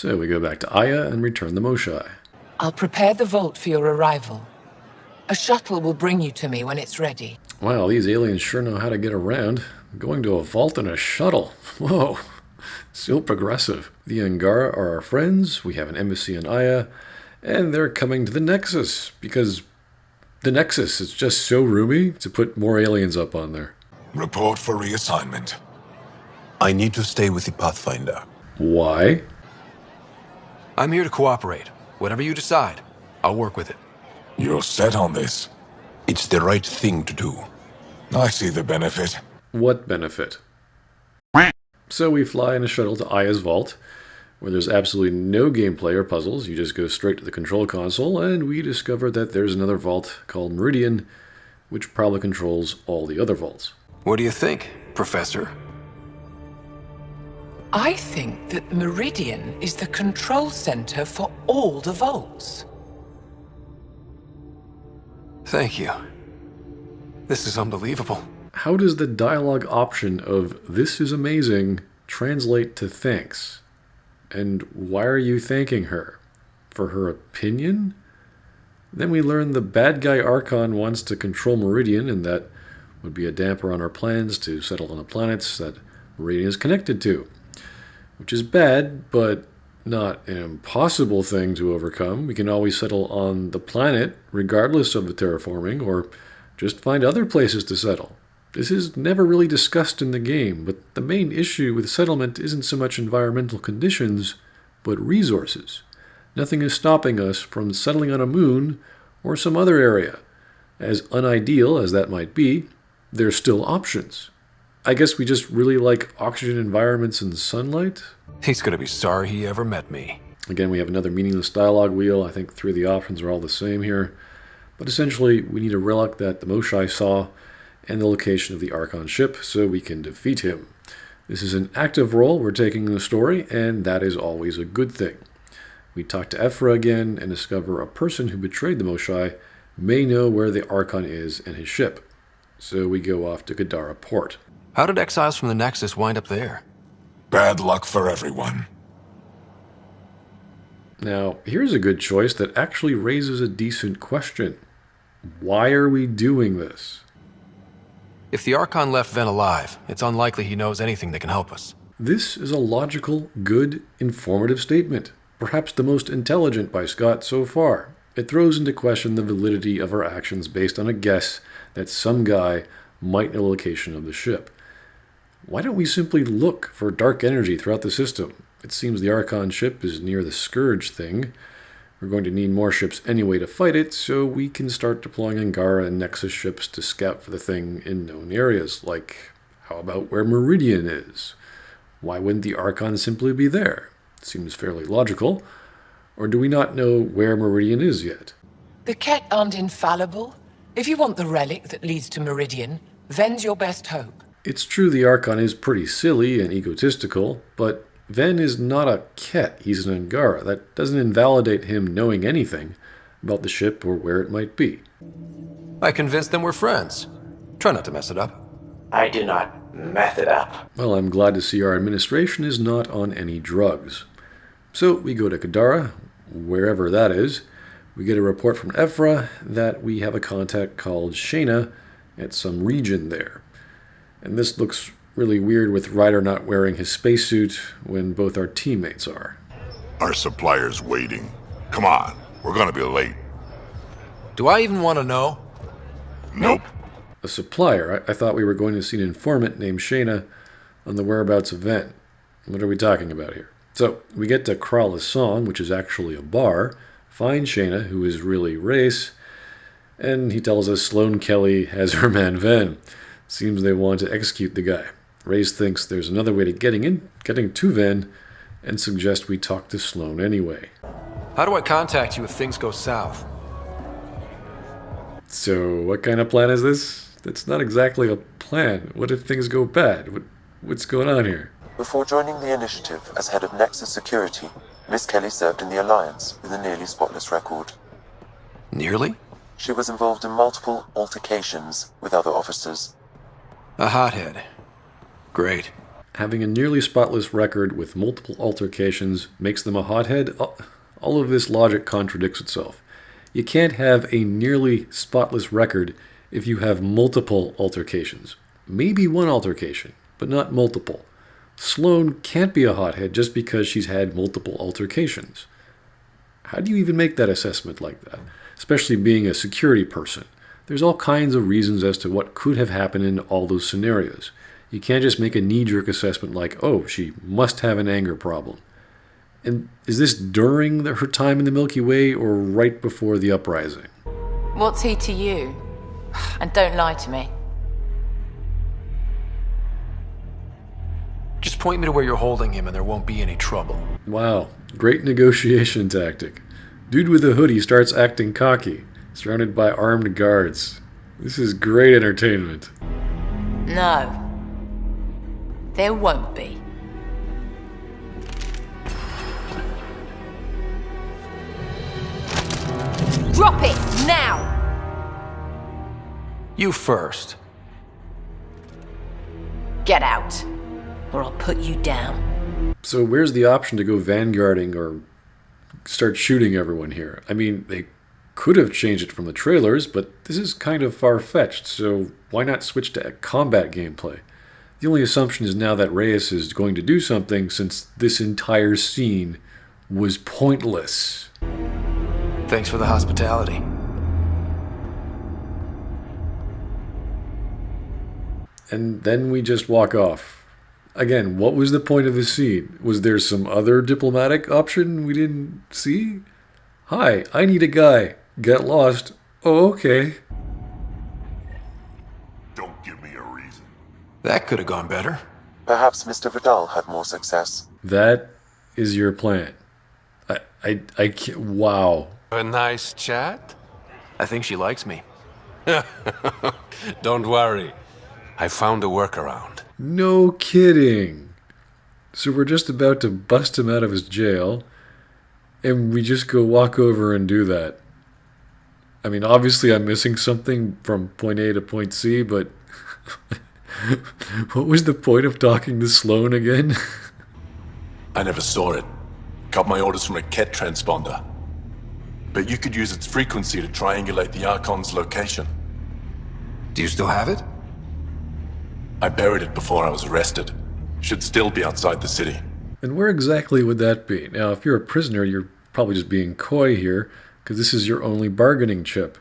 So we go back to Aya and return the Moshai. I'll prepare the vault for your arrival. A shuttle will bring you to me when it's ready. Wow, these aliens sure know how to get around. Going to a vault in a shuttle. Whoa, so progressive. The Angara are our friends, we have an embassy in Aya, and they're coming to the Nexus, because the Nexus is just so roomy to put more aliens up on there. Report for reassignment. I need to stay with the Pathfinder. Why? I'm here to cooperate. Whatever you decide, I'll work with it. You're set on this? It's the right thing to do. I see the benefit. What benefit? So we fly in a shuttle to Aya's vault, where there's absolutely no gameplay or puzzles. You just go straight to the control console, and we discover that there's another vault called Meridian, which probably controls all the other vaults. What do you think, Professor? I think that Meridian is the control center for all the vaults. Thank you. This is unbelievable. How does the dialogue option of "this is amazing" translate to thanks? And why are you thanking her? For her opinion? Then we learn the bad guy Archon wants to control Meridian, and that would be a damper on our plans to settle on the planets that Meridian is connected to. Which is bad, but not an impossible thing to overcome. We can always settle on the planet, regardless of the terraforming, or just find other places to settle. This is never really discussed in the game, but the main issue with settlement isn't so much environmental conditions, but resources. Nothing is stopping us from settling on a moon or some other area. As unideal as that might be, there's still options. I guess we just really like oxygen environments and sunlight? He's gonna be sorry he ever met me. Again, we have another meaningless dialogue wheel. I think three of the options are all the same here. But essentially, we need a relic that the Moshai saw and the location of the Archon ship so we can defeat him. This is an active role we're taking in the story, and that is always a good thing. We talk to Ephra again and discover a person who betrayed the Moshai may know where the Archon is and his ship. So we go off to Gadara Port. How did exiles from the Nexus wind up there? Bad luck for everyone. Now, here's a good choice that actually raises a decent question. Why are we doing this? If the Archon left Ven alive, it's unlikely he knows anything that can help us. This is a logical, good, informative statement. Perhaps the most intelligent by Scott so far. It throws into question the validity of our actions based on a guess that some guy might know the location of the ship. Why don't we simply look for dark energy throughout the system? It seems the Archon ship is near the Scourge thing. We're going to need more ships anyway to fight it, so we can start deploying Angara and Nexus ships to scout for the thing in known areas, like, how about where Meridian is? Why wouldn't the Archon simply be there? Seems fairly logical. Or do we not know where Meridian is yet? The Ket aren't infallible. If you want the relic that leads to Meridian, Ven's your best hope. It's true the Archon is pretty silly and egotistical, but Ven is not a Ket, he's an Angara. That doesn't invalidate him knowing anything about the ship or where it might be. I convinced them we're friends. Try not to mess it up. I do not mess it up. Well, I'm glad to see our administration is not on any drugs. So we go to Gadara, wherever that is. We get a report from Ephra that we have a contact called Shayna at some region there. And this looks really weird with Ryder not wearing his spacesuit when both our teammates are. Our supplier's waiting. Come on, we're gonna be late. Do I even want to know? Nope. A supplier? I thought we were going to see an informant named Shayna on the whereabouts of Ven. What are we talking about here? So, we get to Krala's song, which is actually a bar, find Shayna, who is really Race, and he tells us Sloane Kelly has her man Ven. Seems they want to execute the guy. Race thinks there's another way to getting to Ven, and suggests we talk to Sloane anyway. How do I contact you if things go south? So, what kind of plan is this? That's not exactly a plan. What if things go bad? What's going on here? Before joining the initiative as head of Nexus Security, Miss Kelly served in the Alliance with a nearly spotless record. Nearly? She was involved in multiple altercations with other officers. A hothead. Great. Having a nearly spotless record with multiple altercations makes them a hothead? All of this logic contradicts itself. You can't have a nearly spotless record if you have multiple altercations. Maybe one altercation, but not multiple. Sloane can't be a hothead just because she's had multiple altercations. How do you even make that assessment like that? Especially being a security person. There's all kinds of reasons as to what could have happened in all those scenarios. You can't just make a knee-jerk assessment like, oh, she must have an anger problem. And is this during her time in the Milky Way or right before the uprising? What's he to you? And don't lie to me. Just point me to where you're holding him and there won't be any trouble. Wow, great negotiation tactic. Dude with a hoodie starts acting cocky, surrounded by armed guards. This is great entertainment. No. There won't be. Drop it, now! You first. Get out, or I'll put you down. So where's the option to go vanguarding or start shooting everyone here? I mean, they could have changed it from the trailers, but this is kind of far-fetched, so why not switch to combat gameplay? The only assumption is now that Reyes is going to do something since this entire scene was pointless. Thanks for the hospitality. And then we just walk off. Again, what was the point of the scene? Was there some other diplomatic option we didn't see? Hi, I need a guy. Get lost. Oh, okay. Don't give me a reason. That could have gone better. Perhaps Mr. Vidal had more success. That is your plan. I can't, wow. A nice chat? I think she likes me. Don't worry. I found a workaround. No kidding. So we're just about to bust him out of his jail, and we just go walk over and do that. I mean, obviously I'm missing something from point A to point C, but what was the point of talking to Sloane again? I never saw it. Got my orders from a Ket transponder. But you could use its frequency to triangulate the Archon's location. Do you still have it? I buried it before I was arrested. Should still be outside the city. And where exactly would that be? Now, if you're a prisoner, you're probably just being coy here, because this is your only bargaining chip.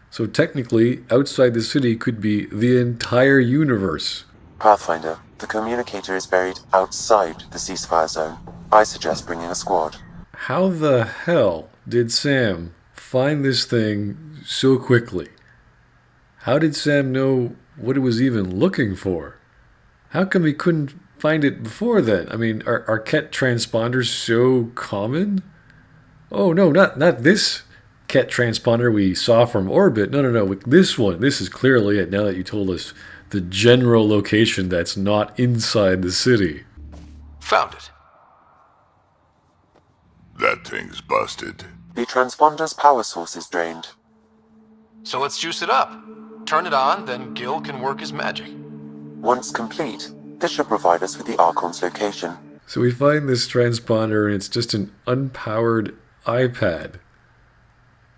So technically, outside the city could be the entire universe. Pathfinder, the communicator is buried outside the ceasefire zone. I suggest bringing a squad. How the hell did Sam find this thing so quickly? How did Sam know what it was even looking for? How come he couldn't find it before then? I mean, are Ket transponders so common? Oh no, not this Ket transponder we saw from orbit. No. This one. This is clearly it now that you told us the general location that's not inside the city. Found it. That thing's busted. The transponder's power source is drained. So let's juice it up. Turn it on, then Gil can work his magic. Once complete, this should provide us with the Archon's location. So we find this transponder and it's just an unpowered iPad.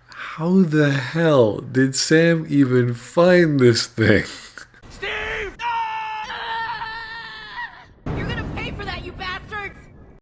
How the hell did Sam even find this thing? Steve! You're gonna pay for that, you bastard!